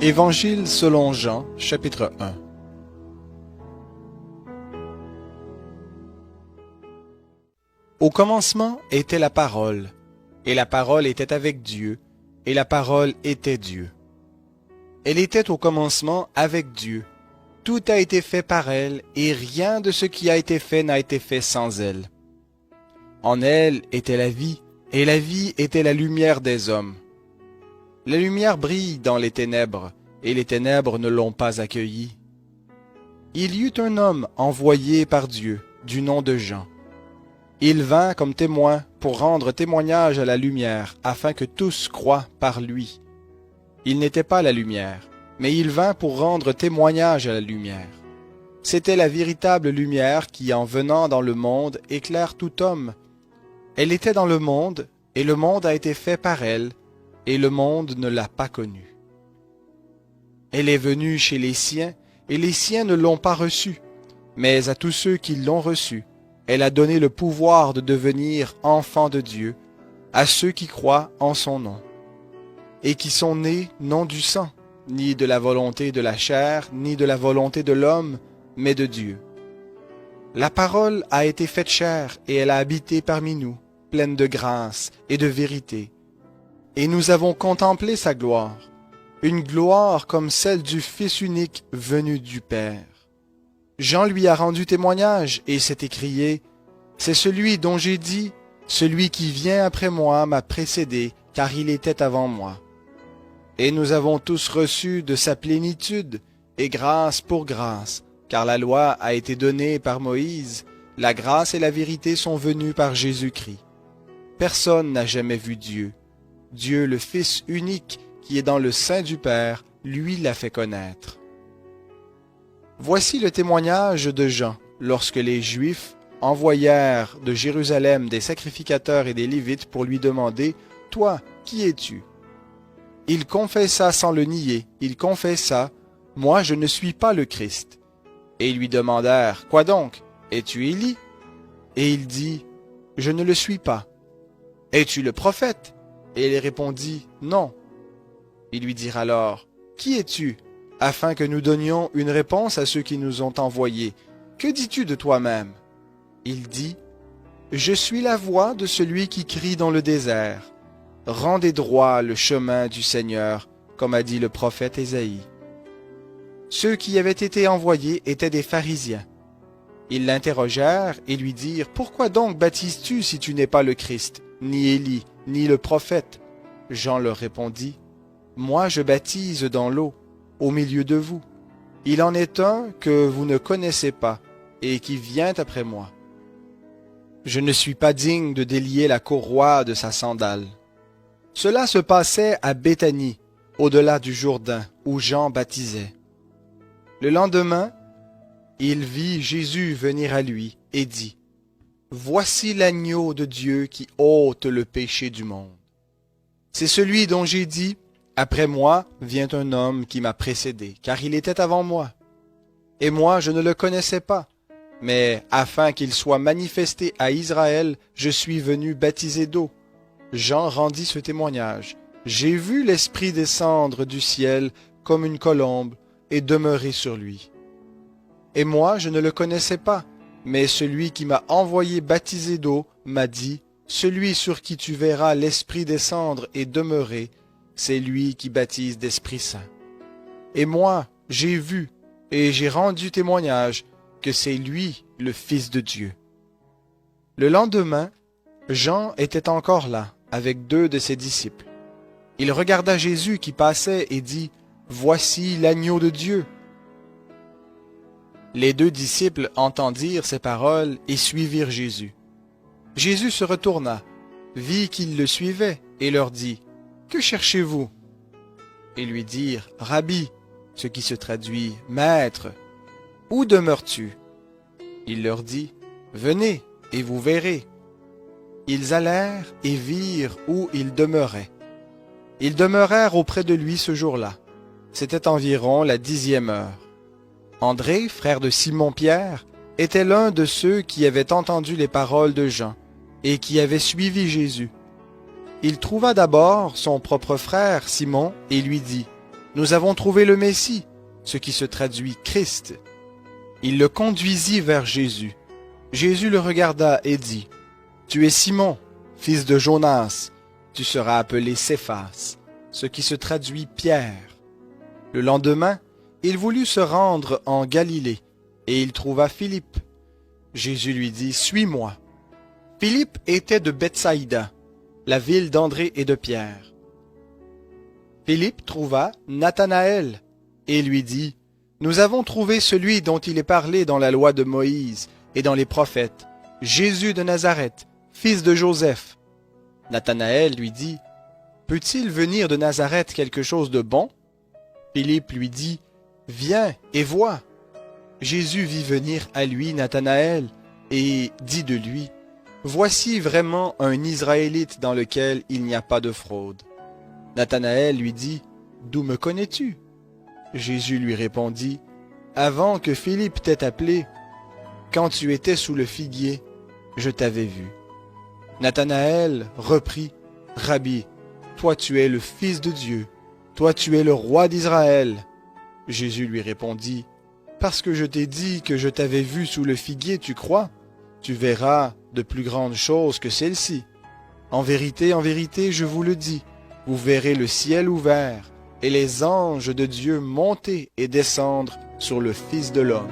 Évangile selon Jean, chapitre 1. Au commencement était la parole, et la parole était avec Dieu, et la parole était Dieu. Elle était au commencement avec Dieu. Tout a été fait par elle, et rien de ce qui a été fait n'a été fait sans elle. En elle était la vie, et la vie était la lumière des hommes. La lumière brille dans les ténèbres, et les ténèbres ne l'ont pas accueillie. Il y eut un homme envoyé par Dieu, du nom de Jean. Il vint comme témoin pour rendre témoignage à la lumière, afin que tous croient par lui. Il n'était pas la lumière, mais il vint pour rendre témoignage à la lumière. C'était la véritable lumière qui, en venant dans le monde, éclaire tout homme. Elle était dans le monde, et le monde a été fait par elle, et le monde ne l'a pas connue. Elle est venue chez les siens, et les siens ne l'ont pas reçue, mais à tous ceux qui l'ont reçue, elle a donné le pouvoir de devenir enfants de Dieu, à ceux qui croient en son nom, et qui sont nés non du sang, ni de la volonté de la chair, ni de la volonté de l'homme, mais de Dieu. La parole a été faite chair, et elle a habité parmi nous, pleine de grâce et de vérité. Et nous avons contemplé sa gloire, une gloire comme celle du Fils unique venu du Père. Jean lui a rendu témoignage et s'est écrié, « C'est celui dont j'ai dit, celui qui vient après moi m'a précédé, car il était avant moi. » Et nous avons tous reçu de sa plénitude, et grâce pour grâce, car la loi a été donnée par Moïse, la grâce et la vérité sont venues par Jésus-Christ. Personne n'a jamais vu Dieu. Dieu, le Fils unique, qui est dans le sein du Père, lui l'a fait connaître. Voici le témoignage de Jean, lorsque les Juifs envoyèrent de Jérusalem des sacrificateurs et des Lévites pour lui demander « Toi, qui es-tu » Il confessa sans le nier, il confessa « Moi, je ne suis pas le Christ ». Et ils lui demandèrent « Quoi donc? Es-tu Élie » Et il dit « Je ne le suis pas. »« Es-tu le prophète » Et il répondit « Non. » Ils lui dirent alors « Qui es-tu » afin que nous donnions une réponse à ceux qui nous ont envoyés. « Que dis-tu de toi-même » Il dit « Je suis la voix de celui qui crie dans le désert. Rendez droit le chemin du Seigneur, comme a dit le prophète Ésaïe. » Ceux qui avaient été envoyés étaient des pharisiens. Ils l'interrogèrent et lui dirent « Pourquoi donc baptises-tu si tu n'es pas le Christ, ni Élie, ni le prophète ?» Jean leur répondit « Moi je baptise dans l'eau, au milieu de vous. Il en est un que vous ne connaissez pas, et qui vient après moi. Je ne suis pas digne de délier la courroie de sa sandale. » Cela se passait à Béthanie, au-delà du Jourdain, où Jean baptisait. Le lendemain, il vit Jésus venir à lui et dit, « Voici l'agneau de Dieu qui ôte le péché du monde. C'est celui dont j'ai dit, « Après moi vient un homme qui m'a précédé, car il était avant moi. Et moi je ne le connaissais pas, mais afin qu'il soit manifesté à Israël, je suis venu baptiser d'eau. » Jean rendit ce témoignage. « J'ai vu l'Esprit descendre du ciel comme une colombe et demeurer sur lui. Et moi je ne le connaissais pas, mais celui qui m'a envoyé baptiser d'eau m'a dit, « Celui sur qui tu verras l'Esprit descendre et demeurer, c'est lui qui baptise d'Esprit Saint. » Et moi, j'ai vu et j'ai rendu témoignage que c'est lui le Fils de Dieu. Le lendemain, Jean était encore là, avec 2 de ses disciples. Il regarda Jésus qui passait et dit, « Voici l'agneau de Dieu. » Les 2 disciples entendirent ces paroles et suivirent Jésus. Jésus se retourna, vit qu'ils le suivaient et leur dit, « Que cherchez-vous » Ils lui dirent, « Rabbi », ce qui se traduit, « Maître, où demeures-tu » Il leur dit, « Venez et vous verrez. » Ils allèrent et virent où il demeurait. Ils demeurèrent auprès de lui ce jour-là. C'était environ la 10e heure. André, frère de Simon-Pierre, était l'un de ceux qui avaient entendu les paroles de Jean et qui avaient suivi Jésus. Il trouva d'abord son propre frère Simon et lui dit, « Nous avons trouvé le Messie, ce qui se traduit Christ. Il le conduisit vers Jésus. Jésus le regarda et dit, « Tu es Simon, fils de Jonas, tu seras appelé Céphas, ce qui se traduit Pierre. » Le lendemain, il voulut se rendre en Galilée, et il trouva Philippe. Jésus lui dit, « Suis-moi. » Philippe était de Bethsaïda, la ville d'André et de Pierre. Philippe trouva Nathanaël, et lui dit, « Nous avons trouvé celui dont il est parlé dans la loi de Moïse et dans les prophètes, Jésus de Nazareth, fils de Joseph. » Nathanaël lui dit, « Peut-il venir de Nazareth quelque chose de bon? » Philippe lui dit, « Viens et vois. » Jésus vit venir à lui Nathanaël et dit de lui, « Voici vraiment un Israélite dans lequel il n'y a pas de fraude. » Nathanaël lui dit, « D'où me connais-tu? » Jésus lui répondit, « Avant que Philippe t'ait appelé, quand tu étais sous le figuier, je t'avais vu. » Nathanaël reprit, « Rabbi, toi tu es le Fils de Dieu, toi tu es le roi d'Israël. » Jésus lui répondit, « Parce que je t'ai dit que je t'avais vu sous le figuier, tu crois? Tu verras de plus grandes choses que celles-ci. En vérité, je vous le dis, vous verrez le ciel ouvert et les anges de Dieu monter et descendre sur le Fils de l'homme. »